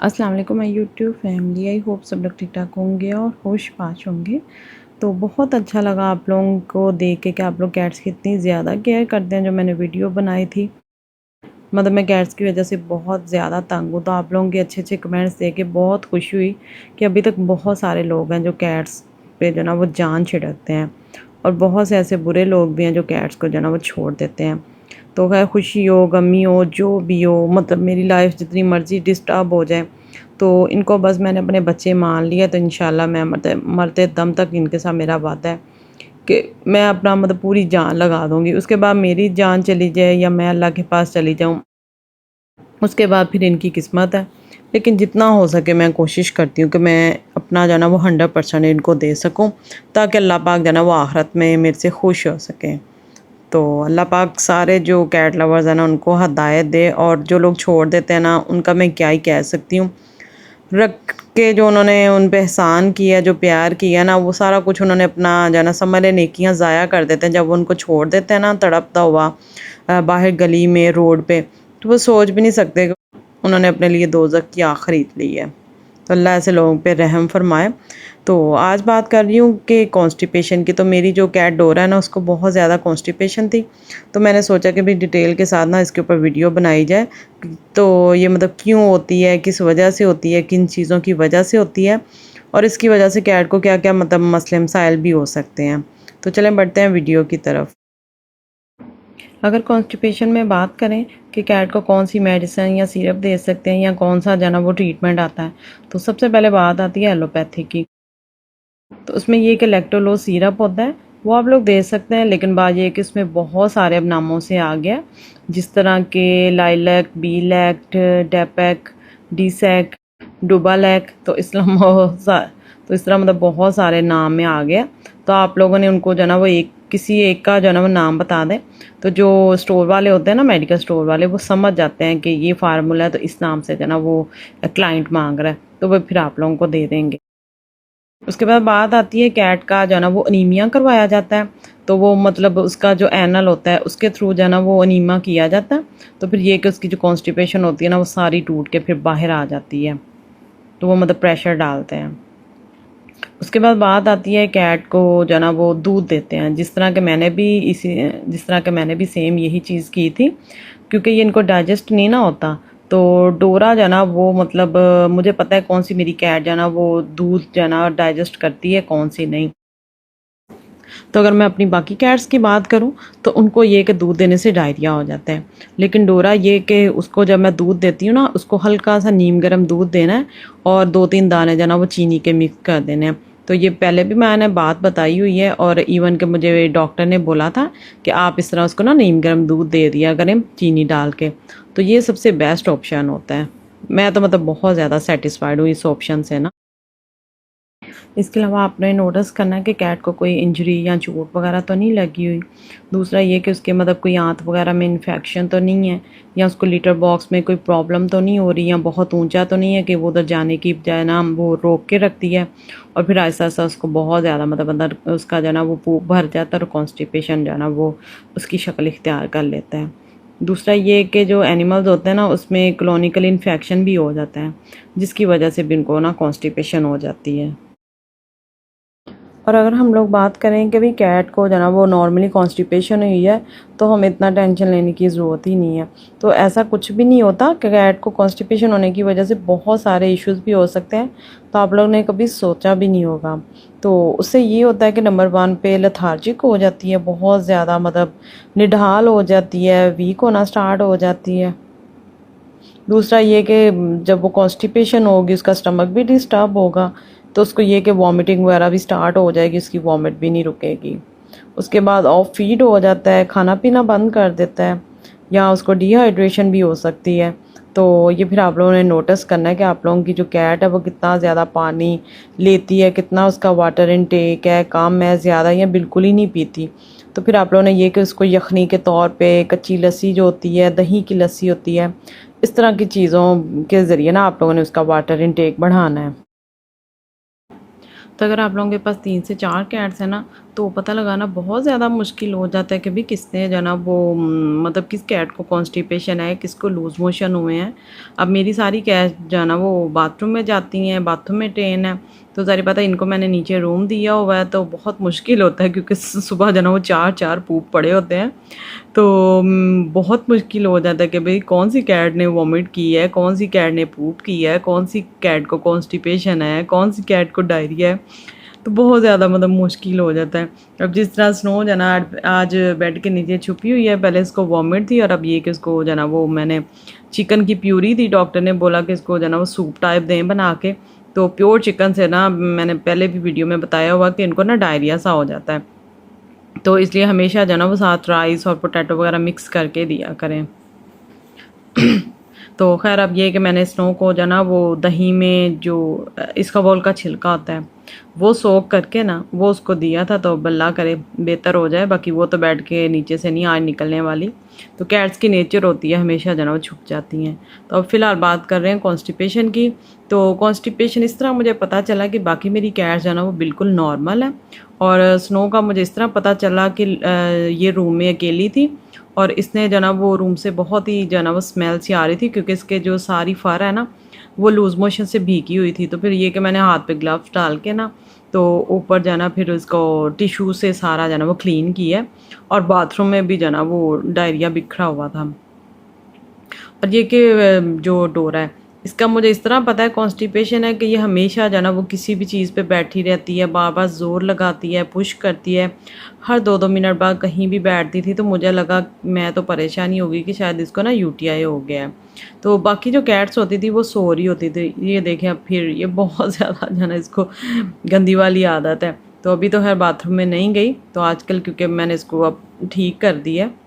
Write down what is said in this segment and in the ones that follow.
अस्सलाम वालेकुम my YouTube family. I hope सब लोग ठीक ठाक होंगे और होश पाश होंगे। तो बहुत अच्छा लगा आप लोगों को देख के कि आप लोग कैट्स की इतनी ज़्यादा केयर करते हैं। जो मैंने वीडियो बनाई थी, मतलब मैं कैट्स की वजह से बहुत ज़्यादा तंग हूँ। तो आप लोगों के अच्छे अच्छे कमेंट्स देख के बहुत खुशी हुई कि अभी तक बहुत सारे लोग हैं जो कैट्स पे जो ना वो जान छिड़कते हैं, और बहुत से ऐसे बुरे लोग भी हैं जो कैट्स को जो ना वो छोड़ देते हैं। तो खैर खुशी हो गमी हो जो भी हो, मतलब मेरी लाइफ जितनी मर्ज़ी डिस्टर्ब हो जाए, तो इनको बस मैंने अपने बच्चे मान लिया। तो इंशाल्लाह मैं मरते मरते दम तक इनके साथ मेरा वादा है कि मैं अपना मतलब पूरी जान लगा दूँगी। उसके बाद मेरी जान चली जाए या मैं अल्लाह के पास चली जाऊँ, उसके बाद फिर इनकी किस्मत है। लेकिन जितना हो सके मैं कोशिश करती हूँ कि मैं अपना जो है ना वो 100% इनको दे सकूँ, ताकि अल्लाह पाक जो है ना वो आखिरत में मेरे से खुश हो सकें। तो अल्लाह पाक सारे जो कैट लवर्स हैं ना उनको हिदायत दे, और जो लोग छोड़ देते हैं ना उनका मैं क्या ही कह सकती हूँ। रख के जो उन्होंने उन पे एहसान किया, जो प्यार किया ना, वो सारा कुछ उन्होंने अपना जो है ना समझ लें नेकियां ज़ाया कर देते हैं। जब वो उनको छोड़ देते हैं ना तड़पता हुआ बाहर गली में रोड पे, तो वो सोच भी नहीं सकते कि उन्होंने अपने लिए दोज़ख की आग खरीद ली है। तो अल्लाह ऐसे लोगों पे रहम फरमाए। तो आज बात कर रही हूँ कि कॉन्स्टिपेशन की। तो मेरी जो कैट डोरा है ना उसको बहुत ज़्यादा कॉन्स्टिपेशन थी, तो मैंने सोचा कि भाई डिटेल के साथ ना इसके ऊपर वीडियो बनाई जाए। तो ये मतलब क्यों होती है, किस वजह से होती है, किन चीज़ों की वजह से होती है, और इसकी वजह से कैट को क्या क्या मतलब मसले मसाइल भी हो सकते हैं। तो चलें बढ़ते हैं वीडियो की तरफ। अगर कॉन्स्टिपेशन में बात करें कि कैट को कौन सी मेडिसिन या सिरप दे सकते हैं या कौन सा जो है ना वो ट्रीटमेंट आता है, तो सबसे पहले बात आती है एलोपैथी की। तो उसमें ये कि लैक्टोलोज सिरप होता है, वो आप लोग दे सकते हैं। लेकिन बात ये है कि उसमें बहुत सारे अब नामों से आ गया, जिस तरह के लाइलैक, बी लैक्ट, डेपैक, डीसैक, डुबालैक, तो इस तरह मतलब बहुत सारे नाम में आ गया। तो आप लोगों ने उनको जो है ना वो एक किसी एक का जो है ना वो नाम बता दें, तो जो स्टोर वाले होते हैं ना, मेडिकल स्टोर वाले, वो समझ जाते हैं कि ये फार्मूला है तो इस नाम से जो है ना वो क्लाइंट मांग रहा है, तो वो फिर आप लोगों को दे देंगे। उसके बाद बात आती है कैट का जो है ना वो अनीमिया करवाया जाता है। तो वो मतलब उसका जो एनल होता है उसके थ्रू जो है ना वो अनीमा किया जाता है। तो फिर ये कि उसकी जो कॉन्स्टिपेशन होती है ना वो सारी टूट के फिर बाहर आ जाती है। तो वो मतलब प्रेशर डालते हैं। उसके बाद बात आती है कैट को जो है ना वो दूध देते हैं, जिस तरह के मैंने भी सेम यही चीज़ की थी, क्योंकि ये इनको डाइजेस्ट नहीं ना होता। तो डोरा जो है ना वो मतलब मुझे पता है कौन सी मेरी कैट जो है ना वो दूध जो है ना डाइजेस्ट करती है, कौन सी नहीं। तो अगर मैं अपनी बाकी कैट्स की बात करूं तो उनको ये कि दूध देने से डायरिया हो जाता है। लेकिन डोरा ये कि उसको जब मैं दूध देती हूँ ना, उसको हल्का सा नीम गर्म दूध देना है, और 2-3 दाने जो ना वो चीनी के मिक्स कर देने हैं। तो ये पहले भी मैंने बात बताई हुई है, और इवन के मुझे डॉक्टर ने बोला था कि आप इस तरह उसको ना नीम गर्म दूध दे दिया करें चीनी डाल के। तो ये सबसे बेस्ट ऑप्शन होता है। मैं तो मतलब बहुत ज़्यादा सेटिस्फाइड हूँ इस ऑप्शन से ना। इसके अलावा आपने नोटिस करना है कि कैट को कोई इंजरी या चोट वगैरह तो नहीं लगी हुई। दूसरा ये कि उसके मतलब कोई आंत वगैरह में इन्फेक्शन तो नहीं है, या उसको लिटर बॉक्स में कोई प्रॉब्लम तो नहीं हो रही, या बहुत ऊंचा तो नहीं है कि वो उधर जाने की बजाय ना वो रोक के रखती है, और फिर ऐसा ऐसा उसको बहुत ज़्यादा मतलब अंदर उसका जो है ना वो पूप भर जाता है, और कॉन्स्टिपेशन जो है ना वो उसकी शक्ल इख्तियार कर लेता है। दूसरा ये कि जो एनिमल्स होते हैं ना उसमें क्लोनिकल इन्फेक्शन भी हो जाता है, जिसकी वजह से भी उनको ना कॉन्स्टिपेशन हो जाती है। और अगर हम लोग बात करें कि भाई कैट को जो है ना वो नॉर्मली कॉन्स्टिपेशन हुई है, तो हमें इतना टेंशन लेने की ज़रूरत ही नहीं है। तो ऐसा कुछ भी नहीं होता कि कैट को कॉन्स्टिपेशन होने की वजह से बहुत सारे इश्यूज़ भी हो सकते हैं, तो आप लोग ने कभी सोचा भी नहीं होगा। तो उससे ये होता है कि नंबर 1 पे लेथार्जिक हो जाती है, बहुत ज़्यादा मतलब निढाल हो जाती है, वीक होना स्टार्ट हो जाती है। दूसरा ये कि जब वो कॉन्स्टिपेशन होगी उसका स्टमक भी डिस्टर्ब होगा, तो उसको ये कि वॉमिटिंग वगैरह भी स्टार्ट हो जाएगी, उसकी वॉमिट भी नहीं रुकेगी। उसके बाद ऑफ फीड हो जाता है, खाना पीना बंद कर देता है, या उसको डिहाइड्रेशन भी हो सकती है। तो ये फिर आप लोगों ने नोटिस करना है कि आप लोगों की जो कैट है वो कितना ज़्यादा पानी लेती है, कितना उसका वाटर इनटेक है, कम है, ज़्यादा या बिल्कुल ही नहीं पीती। तो फिर आप लोगों ने ये कि उसको यखनी के तौर पे कच्ची लस्सी जो होती है, दही की लस्सी होती है, इस तरह की चीज़ों के ज़रिए ना आप लोगों ने उसका वाटर इनटेक बढ़ाना है। तो अगर आप लोगों के पास 3 से 4 कैट्स हैं ना, तो पता लगाना बहुत ज़्यादा मुश्किल हो जाता है कि भाई किसने जो है ना वो मतलब किस कैट को कॉन्स्टिपेशन है, किसको लूज़ मोशन हुए हैं। अब मेरी सारी कैट जो है ना वो बाथरूम में जाती हैं, बाथरूम में ट्रेन है, तो ज़ाहिर पता है इनको मैंने नीचे रूम दिया हुआ है, तो बहुत मुश्किल होता है क्योंकि सुबह जो है ना वो 4-4 पूप पड़े होते हैं। तो बहुत मुश्किल हो जाता है कि भाई कौन सी कैट ने वॉमिट की है, कौन सी कैट ने पूप की है, कौन सी कैट को कॉन्स्टिपेशन है, कौन सी कैट को डायरिया है। तो बहुत ज़्यादा मतलब मुश्किल हो जाता है। अब जिस तरह स्नो जो है ना आज बेड के नीचे छुपी हुई है, पहले इसको वॉमिट थी और अब ये कि इसको जो है ना वो मैंने चिकन की प्यूरी दी, डॉक्टर ने बोला कि इसको जो है ना वो सूप टाइप दें बना के। तो प्योर चिकन से ना मैंने पहले भी वीडियो में बताया हुआ कि इनको ना डायरिया सा हो जाता है, तो इसलिए हमेशा जो है ना वो साथ राइस और पोटैटो वगैरह मिक्स करके दिया करें। तो ख़ैर अब ये कि मैंने स्नो को जो ना वो दही में जो इसका बॉल का छिलका होता है वो सोख करके ना वो उसको दिया था, तो बल्ला करे बेहतर हो जाए। बाकी वो तो बेड के नीचे से नहीं आज निकलने वाली, तो कैट्स की नेचर होती है हमेशा जो ना वो छुप जाती हैं। तो अब फ़िलहाल बात कर रहे हैं कॉन्स्टिपेशन की। तो कॉन्स्टिपेशन इस तरह मुझे पता चला कि बाकी मेरी कैट्स जो ना वो बिल्कुल नॉर्मल है, और स्नो का मुझे इस तरह पता चला कि ये रूम में अकेली थी और इसने जो ना वो रूम से बहुत ही जो ना वो स्मेल सी आ रही थी, क्योंकि इसके जो सारी फर है ना वो लूज़ मोशन से भीगी हुई थी। तो फिर ये कि मैंने हाथ पे ग्लव्स डाल के ना तो ऊपर जाना फिर उसको टिश्यू से सारा जाना वो क्लीन किया, और बाथरूम में भी जाना वो डायरिया बिखरा हुआ था। और ये कि जो डोरा है इसका मुझे इस तरह पता है कॉन्स्टिपेशन है कि ये हमेशा जो है ना वो किसी भी चीज़ पे बैठी रहती है, बार बार ज़ोर लगाती है, पुश करती है, हर 2-2 मिनट बाद कहीं भी बैठती थी। तो मुझे लगा मैं तो परेशानी होगी कि शायद इसको ना यूटीआई हो गया है। तो बाकी जो कैट्स होती थी वो सो रही होती थी। ये देखें अब फिर ये बहुत ज़्यादा जो है ना इसको गंदी वाली आदत है। तो अभी तो खैर बाथरूम में नहीं गई, तो आजकल क्योंकि मैंने इसको अब ठीक कर दिया है,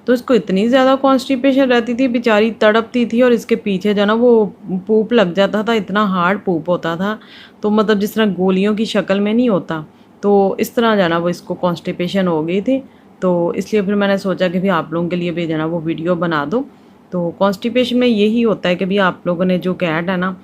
तो इसको इतनी ज़्यादा कॉन्स्टिपेशन रहती थी, बेचारी तड़पती थी और इसके पीछे जो ना वो पूप लग जाता था, इतना हार्ड पूप होता था। तो मतलब जिस तरह गोलियों की शक्ल में नहीं होता, तो इस तरह जो ना वो इसको कॉन्स्टिपेशन हो गई थी। तो इसलिए फिर मैंने सोचा कि भाई आप लोगों के लिए भी जो ना वो वीडियो बना दो। तो कॉन्स्टिपेशन में यही होता है कि भाई आप लोगों ने जो कैट है ना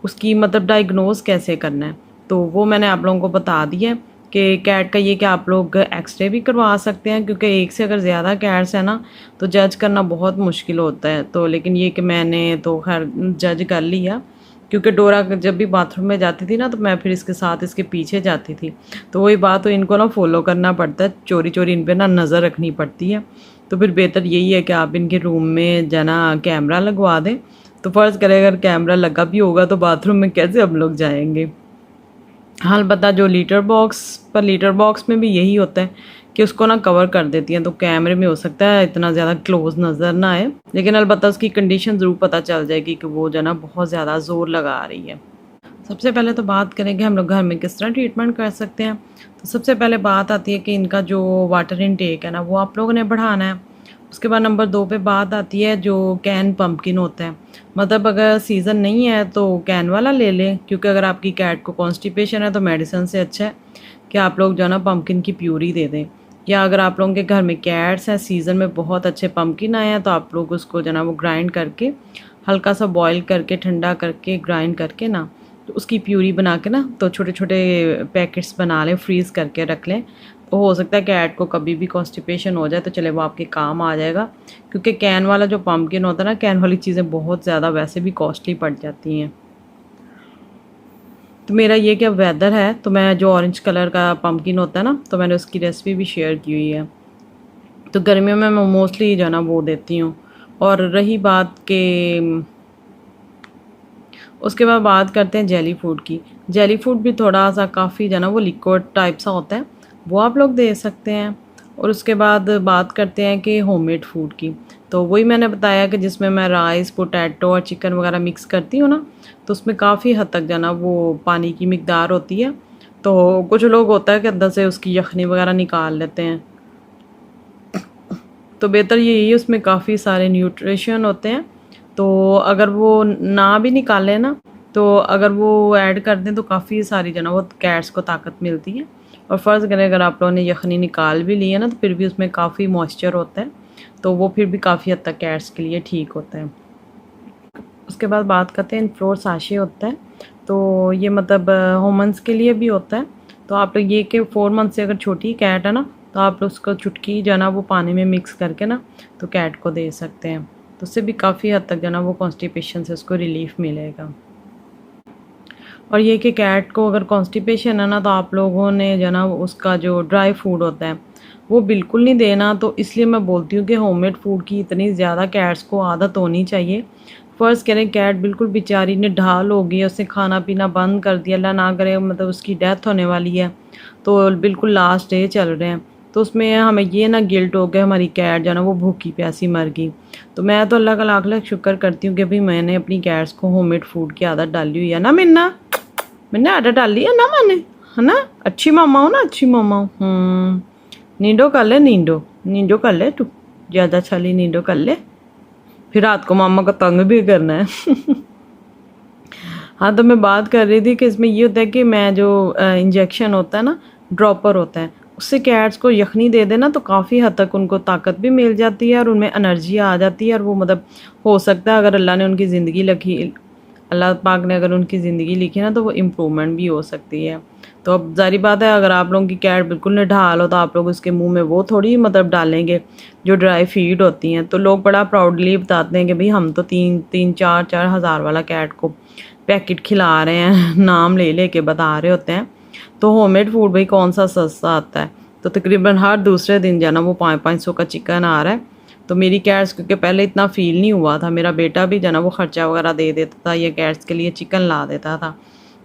उसकी मतलब डायग्नोज कैसे करना है, तो वो मैंने आप लोगों को बता दिया है कि कैट का ये कि आप लोग एक्सरे भी करवा सकते हैं, क्योंकि एक से अगर ज़्यादा कैट्स हैं ना तो जज करना बहुत मुश्किल होता है। तो लेकिन ये कि मैंने तो खैर जज कर लिया, क्योंकि डोरा जब भी बाथरूम में जाती थी ना तो मैं फिर इसके साथ इसके पीछे जाती थी। तो वही बात, तो इनको ना फॉलो करना पड़ता है, चोरी चोरी इन पर ना नज़र रखनी पड़ती है। तो फिर बेहतर यही है कि आप इनके रूम में जना कैमरा लगवा दें। तो फ़र्ज़ करें अगर कैमरा लगा भी होगा तो बाथरूम में कैसे हम लोग जाएंगे। हाँ, अलबत्ता जो लीटर बॉक्स में भी यही होता है कि उसको ना कवर कर देती हैं, तो कैमरे में हो सकता है इतना ज़्यादा क्लोज नज़र ना आए, लेकिन अलबत्ता उसकी कंडीशन ज़रूर पता चल जाएगी कि वो जो ना बहुत ज़्यादा ज़ोर लगा रही है। सबसे पहले तो बात करेंगे हम लोग घर में किस तरह ट्रीटमेंट कर सकते हैं। तो सबसे पहले बात आती है कि इनका जो वाटर इनटेक है ना वो आप लोगों ने बढ़ाना है। उसके बाद नंबर 2 पे बात आती है जो कैन पम्पकिन होता है। मतलब अगर सीज़न नहीं है तो कैन वाला ले लें, क्योंकि अगर आपकी कैट को कॉन्स्टिपेशन है तो मेडिसिन से अच्छा है कि आप लोग जो है ना पम्पकिन की प्यूरी दे दें। या अगर आप लोगों के घर में कैट्स हैं, सीज़न में बहुत अच्छे पम्पकिन आए हैं, तो आप लोग उसको जो है ना वो ग्राइंड करके हल्का सा बॉईल करके ठंडा करके ग्राइंड करके ना तो उसकी प्यूरी बना के ना तो छोटे छोटे पैकेट्स बना लें, फ्रीज़ करके रख लें। तो हो सकता है कैट को कभी भी कॉन्स्टिपेशन हो जाए तो चले वो आपके काम आ जाएगा, क्योंकि कैन वाला जो पम्पकिन होता है ना, कैन वाली चीज़ें बहुत ज़्यादा वैसे भी कॉस्टली पड़ जाती हैं। तो मेरा ये क्या वेदर है, तो मैं जो ऑरेंज कलर का पम्पकिन होता है ना, तो मैंने उसकी रेसिपी भी शेयर की हुई है। तो गर्मियों में मैं मोस्टली जो है ना वो देती हूँ। और रही बात के उसके बाद बात करते हैं जेली फूड की। जेली फूड भी थोड़ा सा काफ़ी जो है ना वो लिक्विड टाइप सा होता है, वो आप लोग दे सकते हैं। और उसके बाद बात करते हैं कि होममेड फूड की। तो वही मैंने बताया कि जिसमें मैं राइस, पोटैटो और चिकन वगैरह मिक्स करती हूँ ना, तो उसमें काफ़ी हद तक जो है ना वो पानी की मिकदार होती है। तो कुछ लोग होता है कि अंदर से उसकी यखनी वगैरह निकाल लेते हैं, तो बेहतर यही है, उसमें काफ़ी सारे न्यूट्रिशन होते हैं। तो अगर वो ना भी निकालें ना, तो अगर वो ऐड कर दें तो काफ़ी सारी जो ना वो कैट्स को ताकत मिलती है। और फ़र्ज़ करें अगर आप लोगों ने यखनी निकाल भी ली है ना, तो फिर भी उसमें काफ़ी मॉइस्चर होता है, तो वो फिर भी काफ़ी हद तक कैट्स के लिए ठीक होता है। उसके बाद बात करते हैं इनफ्लोर साशे होता है, तो ये मतलब ह्यूमन्स के लिए भी होता है। तो आप लोग ये कि 4 मंथ से अगर छोटी कैट है ना, तो आप उसको चुटकी जो है ना वो पानी में मिक्स करके ना तो कैट को दे सकते हैं। तो उससे भी काफ़ी हद तक जो है ना वो कॉन्स्टिपेशन से उसको रिलीफ मिलेगा। और ये कि कैट को अगर कॉन्स्टिपेशन है ना, तो आप लोगों ने जो है ना उसका जो ड्राई फूड होता है वो बिल्कुल नहीं देना। तो इसलिए मैं बोलती हूँ कि होममेड फूड की इतनी ज़्यादा कैट्स को आदत होनी चाहिए। फ़र्ज़ करें कैट बिल्कुल बेचारी ने ढाल हो गई, उसने खाना पीना बंद कर दिया, अल्लाह ना करे मतलब उसकी डेथ होने वाली है, तो बिल्कुल लास्ट डे चल रहे हैं, तो उसमें हमें ये ना गिल्ट हो गया हमारी कैट जो है ना वो भूखी प्यासी मर गई। तो मैं तो अल्लाह का लाख लाख शुक्र करती हूँ कि भाई मैंने अपनी कैट्स को होममेड फूड की आदत डाली हुई है ना। मैंने आदत डाली है ना मैंने, है ना। अच्छी मामा हो ना, अच्छी मामा हो। नींदो कर ले, नींदो कर ले, तू ज़्यादा छली नींदो कर ले, फिर रात को मामा को तंग भी करना है। हाँ, तो मैं बात कर रही थी कि इसमें ये होता है कि मैं जो इंजेक्शन होता है ना, ड्रॉपर होता है, उससे कैट्स को यखनी दे देना तो काफ़ी हद तक उनको ताकत भी मिल जाती है और उनमें एनर्जी आ जाती है। और वो मतलब हो सकता है अगर अल्लाह ने उनकी ज़िंदगी लिखी, अल्लाह पाक ने अगर उनकी ज़िंदगी लिखी ना, तो वो इम्प्रूवमेंट भी हो सकती है। तो अब ज़ाहिर बात है अगर आप लोगों की कैट बिल्कुल निढाल हो तो आप लोग उसके मुंह में वो थोड़ी मतलब डालेंगे जो ड्राई फीड होती हैं। तो लोग बड़ा प्राउडली बताते हैं कि भाई हम तो 3-4 हज़ार वाला कैट को पैकेट खिला रहे हैं, नाम ले के बता रहे होते हैं। तो होममेड फूड भाई कौन सा सस्ता आता है। तो तकरीबन हर दूसरे दिन जो है ना वो 500-500 का चिकन आ रहा है। तो मेरी कैट्स क्योंकि पहले इतना फ़ील नहीं हुआ था, मेरा बेटा भी जो है ना वो ख़र्चा वगैरह दे देता था, ये कैट्स के लिए चिकन ला देता था।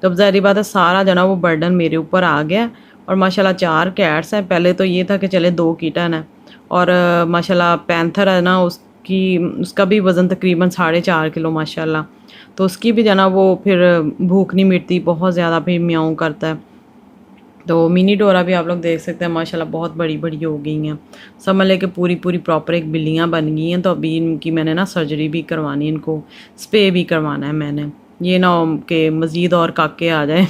तो अब ज़ाहिर बात है सारा जो है ना वो बर्डन मेरे ऊपर आ गया। और माशाल्लाह 4 कैट्स हैं। पहले तो ये था कि चले 2 किटन है और माशाल्लाह पैंथर है ना, उसका भी वज़न तकरीबन 4.5 किलो माशाल्लाह। तो उसकी भी जो है ना वो फिर भूख नहीं मिटती, बहुत ज़्यादा फिर म्याऊं करता है। तो मिनी डोरा भी आप लोग देख सकते हैं माशाल्लाह बहुत बड़ी बड़ी हो गई हैं, समझ ले कि पूरी पूरी प्रॉपर एक बिल्लियाँ बन गई हैं। तो अभी इनकी मैंने ना सर्जरी भी करवानी है, इनको स्प्रे भी करवाना है मैंने, ये ना कि मज़ीद और काके आ जाए।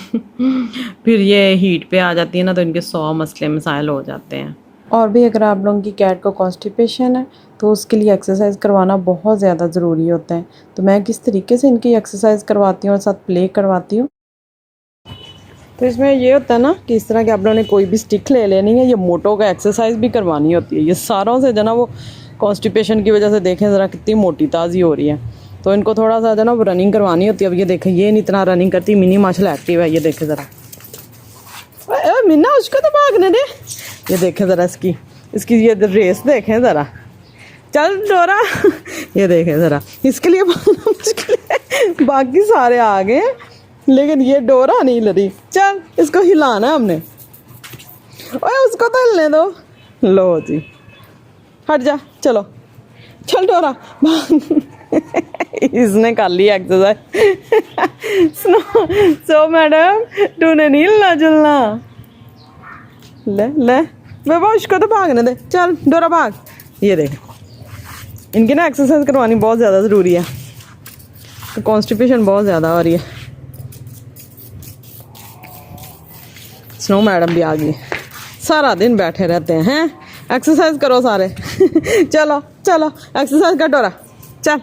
फिर ये हीट पे आ जाती है ना, तो इनके 100 मसले मसाइल हो जाते हैं। और भी अगर आप लोगों की कैट को कॉन्स्टिपेशन है तो उसके लिए एक्सरसाइज करवाना बहुत ज़्यादा ज़रूरी होता है। तो मैं किस तरीके से इनकी एक्सरसाइज करवाती हूँ और साथ प्ले करवाती हूँ। तो इसमें ये होता है ना कि इस तरह के आप लोगों ने कोई भी स्टिक ले लेनी है, ये मोटों का एक्सरसाइज भी करवानी होती है। ये सारों से जो ना वो कॉन्स्टिपेशन की वजह से देखें ज़रा कितनी मोटी ताज़ी हो रही है, तो इनको थोड़ा सा जो ना वो रनिंग करवानी होती है। अब ये देखें ये नहीं इतना रनिंग करती, मिनी माशाल्लाह एक्टिव है। ये देखें ज़रा, मिन्ना उसको तो भागने दे। ये देखें ज़रा इसकी ये रेस देखें ज़रा, चल डोरा। ये देखें ज़रा, इसके लिए मुश्किल है, बाकी सारे आ गए लेकिन ये डोरा नहीं लड़ी। चल इसको हिलाना है हमने, ओए उसको तो हिलने दो। लो जी, हट जा, चलो चल डोरा। इसने कर ली एक्सरसाइज। सो मैडम तूने नहीं हिलना जुलना, ले बाबा उसको तो भागने दे, चल डोरा भाग। ये देख इनकी ना एक्सरसाइज करवानी बहुत ज़्यादा ज़रूरी है, तो कॉन्स्टिपेशन बहुत ज़्यादा हो रही है। स्नो मैडम भी आ गई, सारा दिन बैठे रहते हैं, एक्सरसाइज करो सारे। चलो चलो एक्सरसाइज कर डोरा, चल।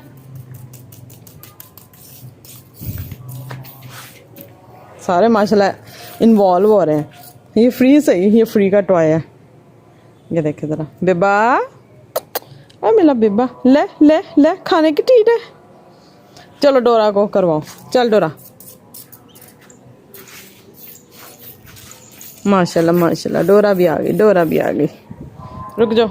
सारे माशाल्लाह इन्वॉल्व हो रहे हैं। ये फ्री सही, ये फ्री का टॉय है। ये देखे ज़रा बेबा, अरे मेरा बेबा, ले ले ले खाने की ट्रीट है। चलो डोरा को करवाओ, चल डोरा। माशाल्लाह माशाल्लाह डोरा भी आ गई, डोरा भी आ गई। रुक जाओ।